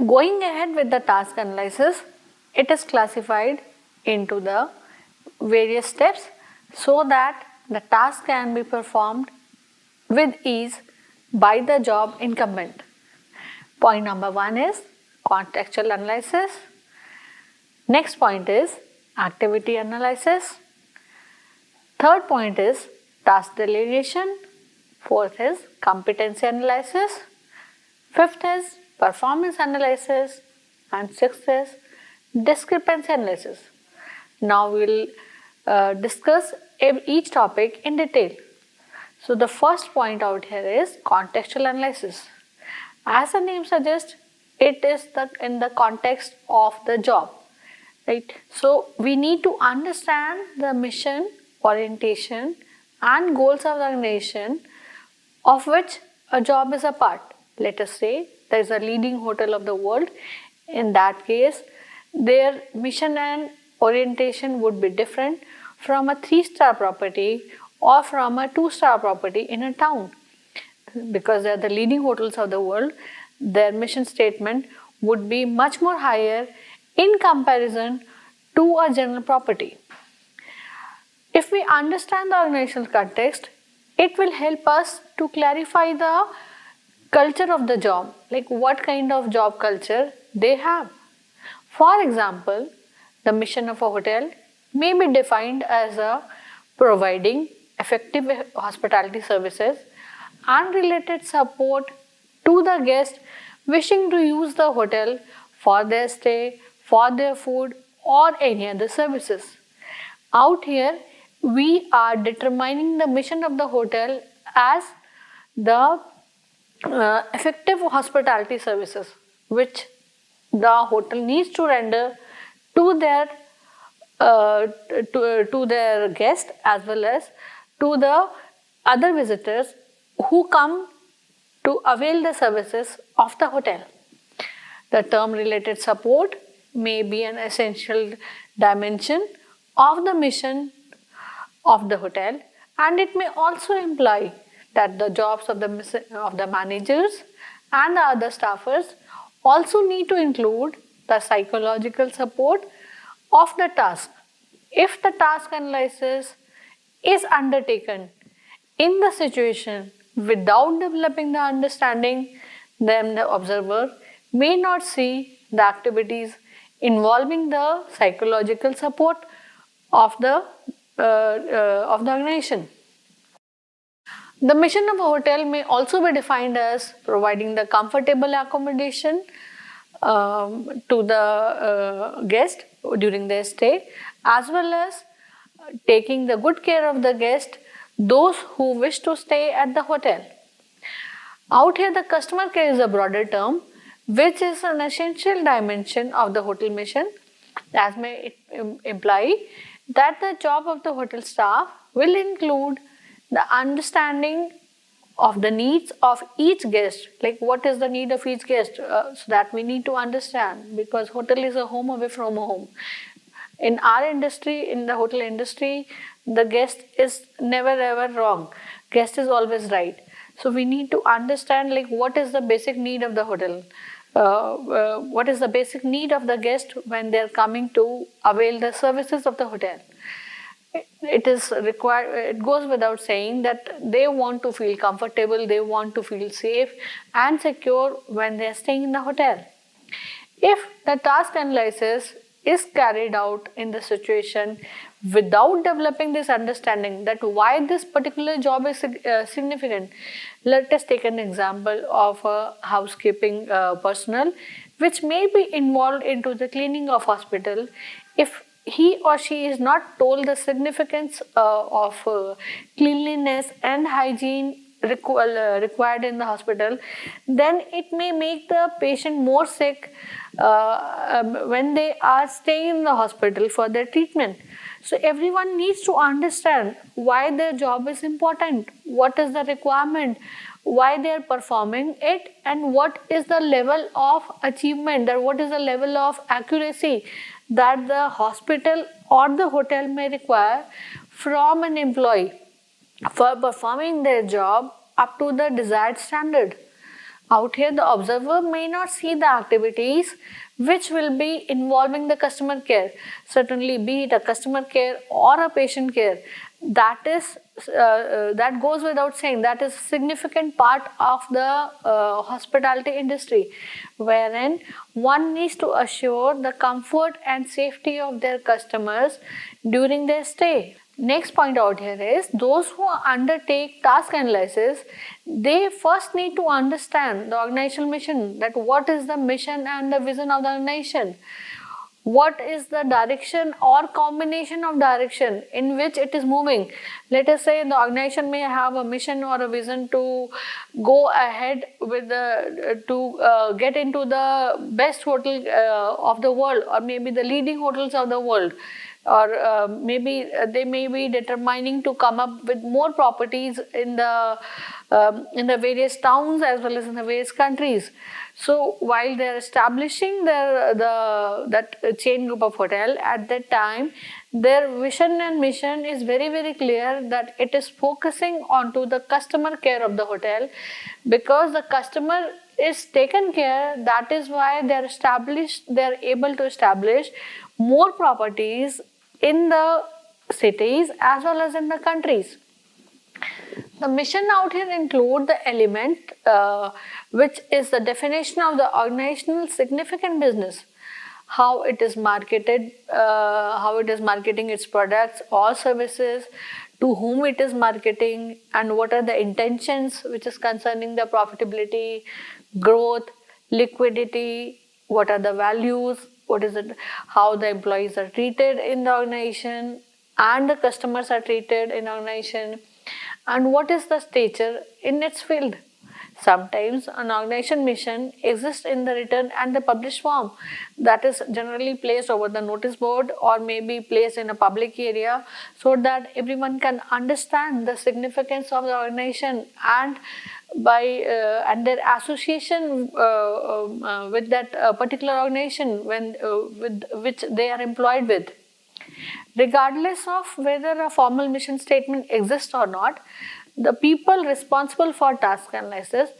Going ahead with the task analysis, it is classified into the various steps so that the task can be performed with ease by the job incumbent. Point number 1 is contextual analysis. Next point is activity analysis. Third point is task delegation. Fourth is competency analysis. Fifth is performance analysis, and sixth is discrepancy analysis. Now we will discuss each topic in detail. So the first point out here is contextual analysis. As the name suggests, it is in the context of the job, right? So we need to understand the mission, orientation, and goals of the organization of which a job is a part. Let us say there is a leading hotel of the world. In that case, their mission and orientation would be different from a 3-star property or from a 2-star property in a town. Because they are the leading hotels of the world, their mission statement would be much more higher in comparison to a general property. If we understand the organizational context, it will help us to clarify the culture of the job, like what kind of job culture they have. For example, the mission of a hotel may be defined as a providing effective hospitality services and related support to the guests wishing to use the hotel for their stay, for their food, or any other services. Out here, we are determining the mission of the hotel as the effective hospitality services which the hotel needs to render to their guests as well as to the other visitors who come to avail the services of the hotel. The term related support may be an essential dimension of the mission of the hotel, and it may also imply that the jobs of the managers and the other staffers also need to include the psychological support of the task. If the task analysis is undertaken in the situation without developing the understanding, then the observer may not see the activities involving the psychological support of the organization. The mission of a hotel may also be defined as providing the comfortable accommodation to the guest during their stay, as well as taking the good care of the guest, those who wish to stay at the hotel. Out here, the customer care is a broader term, which is an essential dimension of the hotel mission, as may imply that the job of the hotel staff will include the understanding of the needs of each guest, like what is the need of each guest, so that we need to understand, because hotel is a home away from a home. In our industry, in the hotel industry, the guest is never ever wrong. Guest is always right. So we need to understand like what is the basic need of the hotel. What is the basic need of the guest when they are coming to avail the services of the hotel. It is required, it goes without saying that they want to feel comfortable, they want to feel safe and secure when they are staying in the hotel. If the task analysis is carried out in the situation without developing this understanding that why this particular job is significant, let us take an example of a housekeeping personnel which may be involved into the cleaning of hospital. If he or she is not told the significance of cleanliness and hygiene required in the hospital, then it may make the patient more sick when they are staying in the hospital for their treatment. So everyone needs to understand why their job is important, what is the requirement, why they are performing it, and what is the level of achievement, that what is the level of accuracy that the hospital or the hotel may require from an employee for performing their job up to the desired standard. Out here, the observer may not see the activities which will be involving the customer care. Certainly, be it a customer care or a patient care, that goes without saying. That is a significant part of the hospitality industry, wherein one needs to assure the comfort and safety of their customers during their stay. Next point out here is those who undertake task analysis, they first need to understand the organizational mission, that what is the mission and the vision of the organization, what is the direction or combination of direction in which it is moving. Let us say the organization may have a mission or a vision to go ahead with get into the best hotel of the world, or maybe the leading hotels of the world, or maybe they may be determining to come up with more properties in the various towns as well as in the various countries. So while they are establishing that chain group of hotel, at that time their vision and mission is very, very clear, that it is focusing onto the customer care of the hotel, because the customer is taken care. That is why they are able to establish more properties in the cities as well as in the countries. The mission out here include the element which is the definition of the organizational significant business, how it is marketed, how it is marketing its products or services, to whom it is marketing, and what are the intentions which is concerning the profitability, growth, liquidity, what are the values, what is it, how the employees are treated in the organization and the customers are treated in the organization, and what is the stature in its field. Sometimes an organization mission exists in the written and the published form, that is generally placed over the notice board or maybe placed in a public area, so that everyone can understand the significance of the organization and and their association with that particular organization with which they are employed with. Regardless of whether a formal mission statement exists or not, the people responsible for task analysis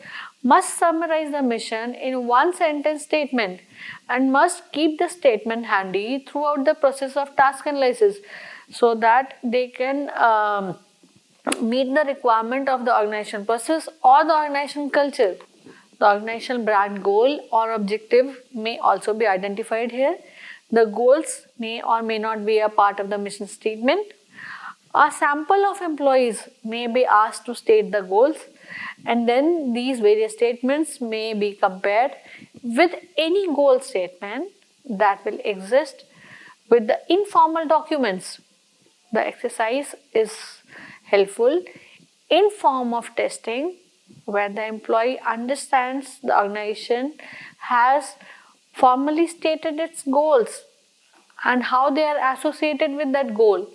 must summarize the mission in one sentence statement and must keep the statement handy throughout the process of task analysis, so that they can meet the requirement of the organization process or the organization culture. The organizational brand goal or objective may also be identified here. The goals may or may not be a part of the mission statement. A sample of employees may be asked to state the goals, and then these various statements may be compared with any goal statement that will exist with the informal documents. The exercise is helpful in form of testing, where the employee understands the organization has formally stated its goals and how they are associated with that goal,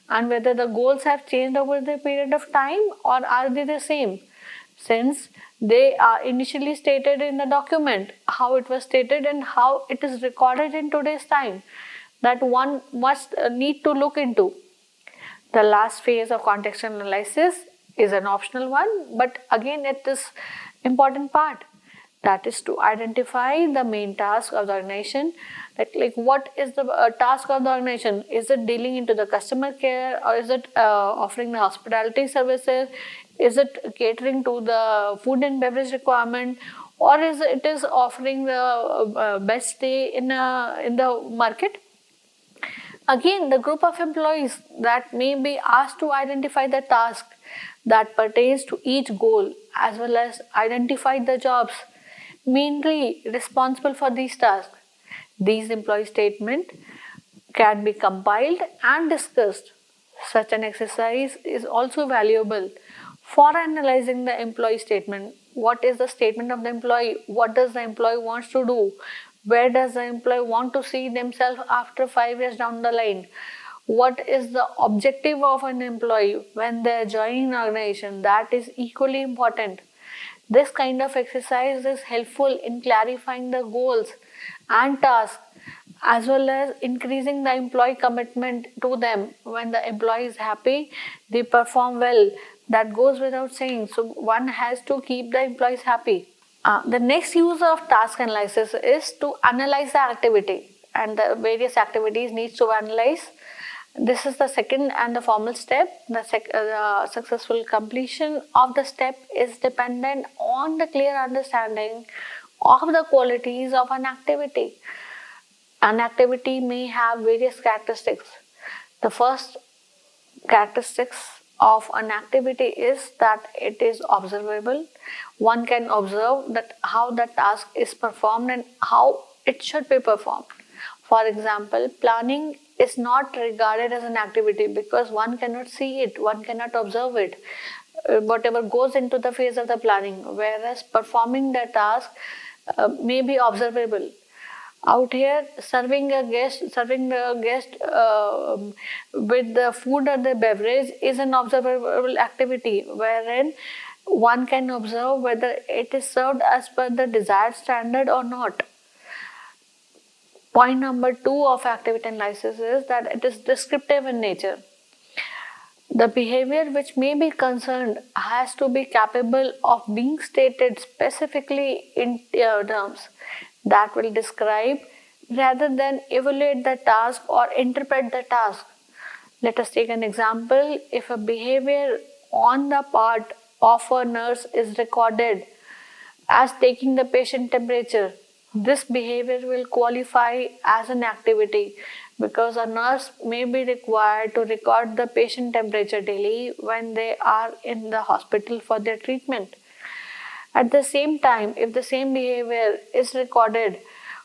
and whether the goals have changed over the period of time or are they the same, since they are initially stated in the document, how it was stated and how it is recorded in today's time, that one must need to look into. The last phase of contextual analysis is an optional one, but again it is important part, that is to identify the main task of the organization. Like what is the task of the organization? Is it dealing into the customer care, or is it offering the hospitality services? Is it catering to the food and beverage requirement, or is it is offering the best stay in the market? Again, the group of employees that may be asked to identify the task that pertains to each goal, as well as identify the jobs mainly responsible for these tasks. These employee statement can be compiled and discussed. Such an exercise is also valuable for analyzing the employee statement. What is the statement of the employee? What does the employee wants to do? Where does the employee want to see themselves after 5 years down the line? what is the objective of an employee when they are joining an organization. That is equally important. This kind of exercise is helpful in clarifying the goals and tasks, as well as increasing the employee commitment to them. When the employee is happy, they perform well. That goes without saying. So one has to keep the employees happy. The next use of task analysis is to analyze the activity, and the various activities needs to analyze. This is the second and the formal step. The successful completion of the step is dependent on the clear understanding of the qualities of an activity. An activity may have various characteristics. The first characteristics of an activity is that it is observable. One can observe that how the task is performed and how it should be performed. For example, planning is not regarded as an activity because one cannot see it, one cannot observe it, whatever goes into the phase of the planning, whereas performing the task may be observable. Out here, serving the guest with the food or the beverage is an observable activity, wherein one can observe whether it is served as per the desired standard or not. Point number 2 of activity analysis is that it is descriptive in nature. The behavior which may be concerned has to be capable of being stated specifically in terms that will describe rather than evaluate the task or interpret the task. Let us take an example. If a behavior on the part of a nurse is recorded as taking the patient temperature, this behavior will qualify as an activity because a nurse may be required to record the patient temperature daily when they are in the hospital for their treatment. At the same time, if the same behavior is recorded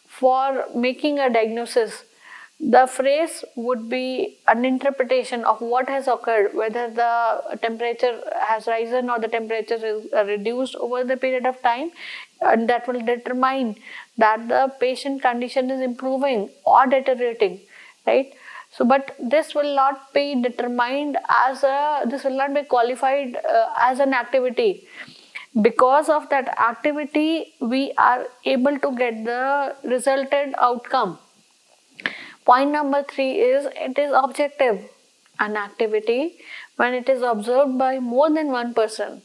for making a diagnosis, the phrase would be an interpretation of what has occurred, whether the temperature has risen or the temperature is reduced over the period of time, and that will determine that the patient condition is improving or deteriorating, right? So, but this will not be determined as this will not be qualified as an activity. Because of that activity, we are able to get the resultant outcome. Point number 3 is it is objective. An activity, when it is observed by more than one person,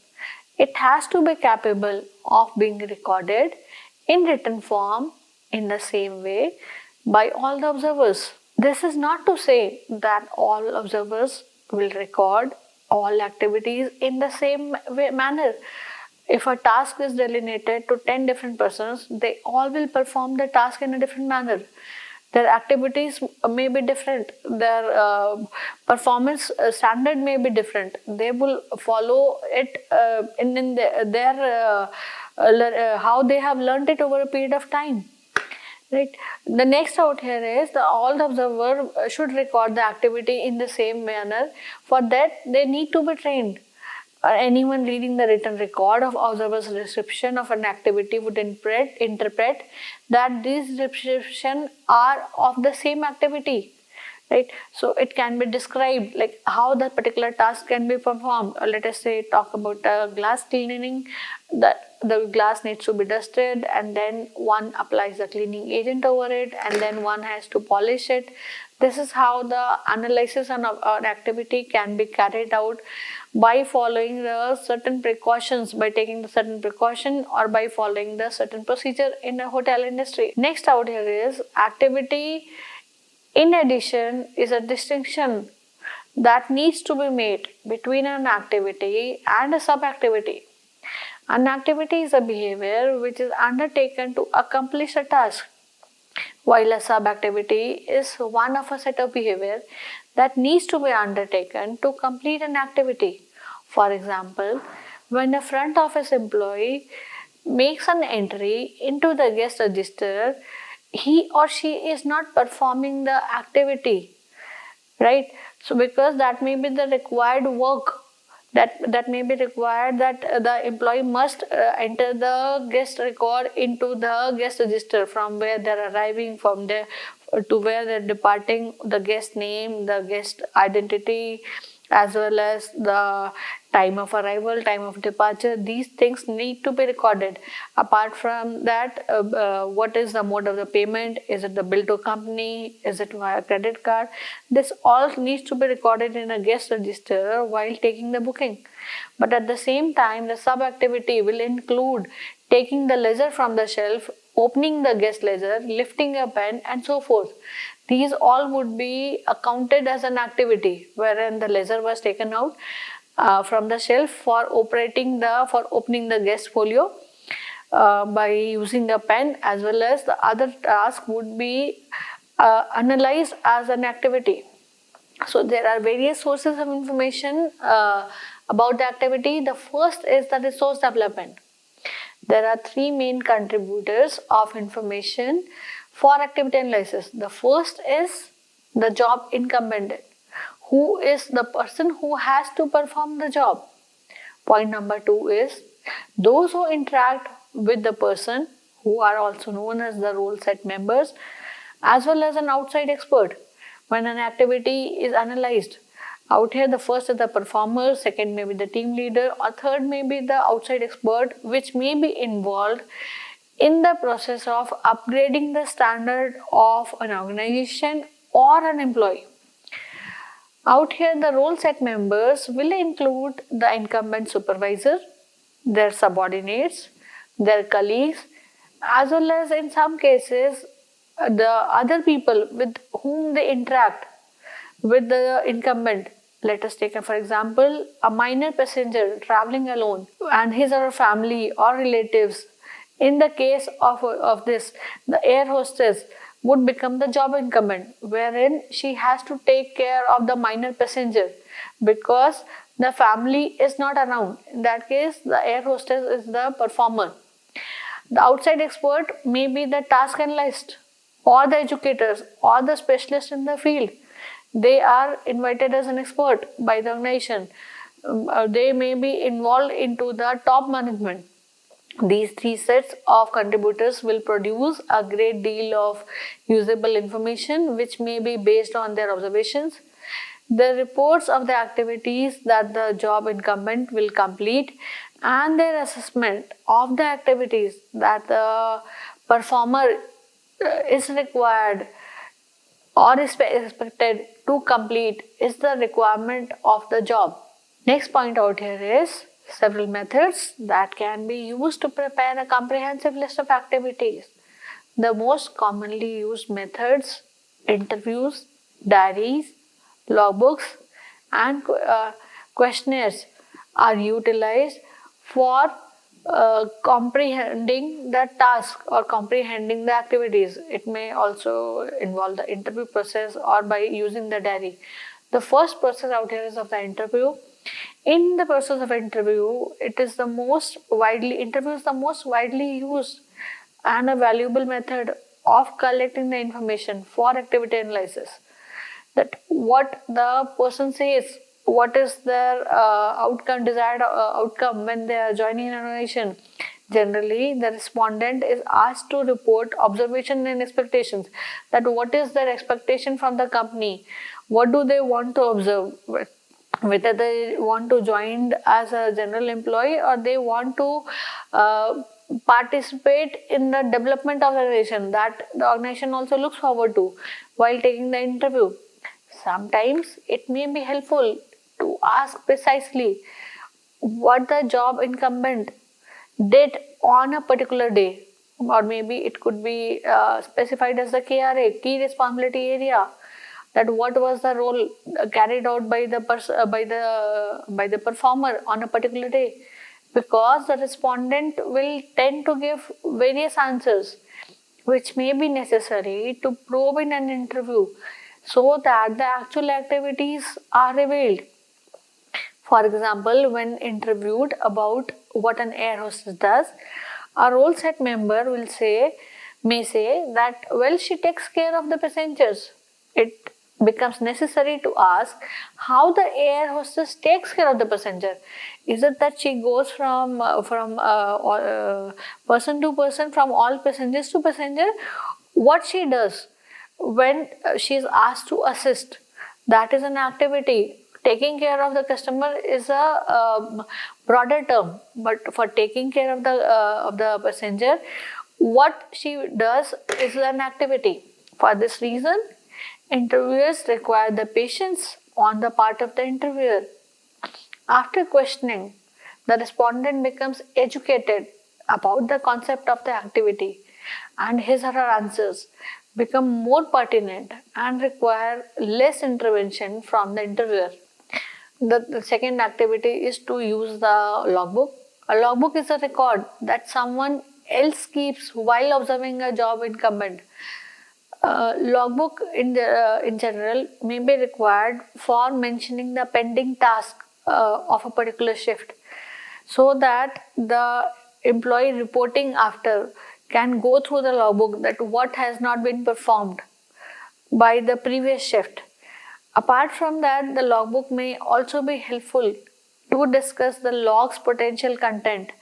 it has to be capable of being recorded in written form in the same way by all the observers. This is not to say that all observers will record all activities in the same manner. If a task is delineated to 10 different persons, they all will perform the task in a different manner. Their activities may be different, their performance standard may be different. They will follow it in their how they have learned it over a period of time. Right. The next out here is all the observer should record the activity in the same manner. For that, they need to be trained. Anyone reading the written record of observer's description of an activity would interpret that these descriptions are of the same activity, right? So it can be described like how the particular task can be performed. Let us say talk about glass cleaning. The glass needs to be dusted, and then one applies the cleaning agent over it, and then one has to polish it. This is how the analysis on an activity can be carried out by following the certain precautions, by taking the certain precaution, or by following the certain procedure in the hotel industry. Next out here is activity. In addition, is a distinction that needs to be made between an activity and a sub-activity. An activity is a behavior which is undertaken to accomplish a task, while a sub-activity is one of a set of behavior that needs to be undertaken to complete an activity. For example, when a front office employee makes an entry into the guest register, he or she is not performing the activity, right? So because that may be the required work, that may be required that the employee must enter the guest record into the guest register from where they're arriving, from there to where they're departing, the guest name, the guest identity, as well as the time of arrival, time of departure. These things need to be recorded. Apart from that, what is the mode of the payment? Is it the bill to company? Is it via credit card? This all needs to be recorded in a guest register while taking the booking. But at the same time, the sub activity will include taking the ledger from the shelf, opening the guest ledger, lifting a pen, and so forth. These all would be accounted as an activity wherein the ledger was taken out from the shelf for opening the guest folio by using a pen, as well as the other task would be analyzed as an activity. So there are various sources of information about the activity. The first is the resource development. There are three main contributors of information for activity analysis. The first is the job incumbent, who is the person who has to perform the job. Point number two is those who interact with the person, who are also known as the role set members, as well as an outside expert when an activity is analyzed. Out here, the first is the performer, second may be the team leader, or third may be the outside expert, which may be involved in the process of upgrading the standard of an organization or an employee. Out here, the role set members will include the incumbent supervisor, their subordinates, their colleagues, as well as in some cases the other people with whom they interact with the incumbent. Let us take, for example, a minor passenger traveling alone and his or her family or relatives. In the case of this, the air hostess would become the job incumbent, wherein she has to take care of the minor passenger because the family is not around. In that case, the air hostess is the performer. The outside expert may be the task analyst or the educators or the specialist in the field. They are invited as an expert by the organization. They may be involved into the top management. These three sets of contributors will produce a great deal of usable information which may be based on their observations. The reports of the activities that the job incumbent will complete and their assessment of the activities that the performer is required or is expected to complete is the requirement of the job. Next point out here is several methods that can be used to prepare a comprehensive list of activities. The most commonly used methods: interviews, diaries, logbooks, and questionnaires are utilized for comprehending the task or comprehending the activities. It may also involve the interview process or by using the diary. The first process out here is of the interview. In the process of interview, interview is the most widely used and a valuable method of collecting the information for activity analysis. That what the person says, what is their desired outcome when they are joining an organization. Generally, the respondent is asked to report observation and expectations. That what is their expectation from the company, what do they want to observe, whether they want to join as a general employee or they want to participate in the development of the organization that the organization also looks forward to while taking the interview. Sometimes it may be helpful to ask precisely what the job incumbent did on a particular day, or maybe it could be specified as the KRA, key responsibility area. That what was the role carried out by the performer on a particular day, because the respondent will tend to give various answers which may be necessary to probe in an interview so that the actual activities are revealed. For example, when interviewed about what an air hostess does, a role set member may say that, well, she takes care of the passengers. It becomes necessary to ask how the air hostess takes care of the passenger. Is it that she goes from person to person, from all passengers to passenger? What she does? when she is asked to assist, that is an activity. Taking care of the customer is a broader term, but for taking care of the passenger, what she does is an activity. For this reason, interviewers require the patience on the part of the interviewer. After questioning, the respondent becomes educated about the concept of the activity, and his or her answers become more pertinent and require less intervention from the interviewer. The second activity is to use the logbook. A logbook is a record that someone else keeps while observing a job incumbent. Logbook in general may be required for mentioning the pending task of a particular shift, so that the employee reporting after can go through the logbook that what has not been performed by the previous shift. Apart from that, the logbook may also be helpful to discuss the log's potential content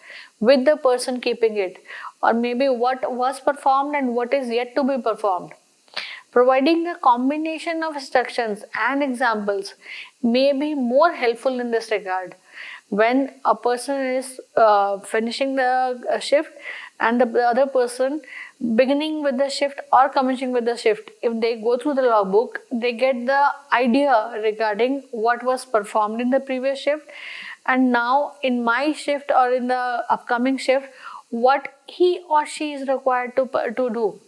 with the person keeping it, or maybe what was performed and what is yet to be performed. Providing a combination of instructions and examples may be more helpful in this regard. When a person is finishing the shift and the other person beginning with the shift or commencing with the shift, if they go through the logbook, they get the idea regarding what was performed in the previous shift, and now in my shift or in the upcoming shift, what he or she is required to do.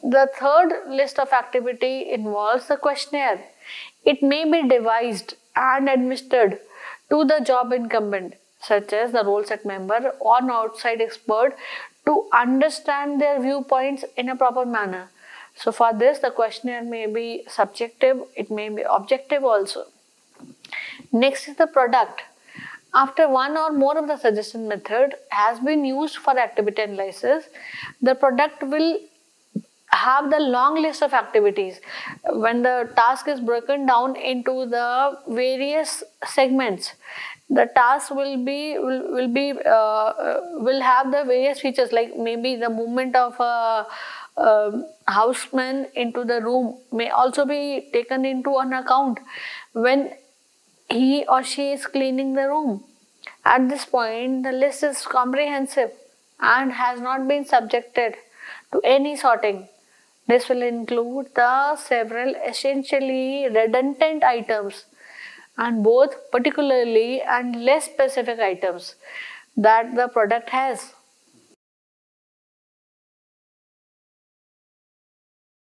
The third list of activity involves the questionnaire. It may be devised and administered to the job incumbent, such as the role set member or an outside expert, to understand their viewpoints in a proper manner. So for this, the questionnaire may be subjective, it may be objective also. Next is the product. After one or more of the suggestion method has been used for activity analysis, the product will have the long list of activities. When the task is broken down into the various segments, the task will have the various features, like maybe the movement of a houseman into the room may also be taken into an account when he or she is cleaning the room. At this point, the list is comprehensive and has not been subjected to any sorting. This will include the several essentially redundant items and both particularly and less specific items that the product has.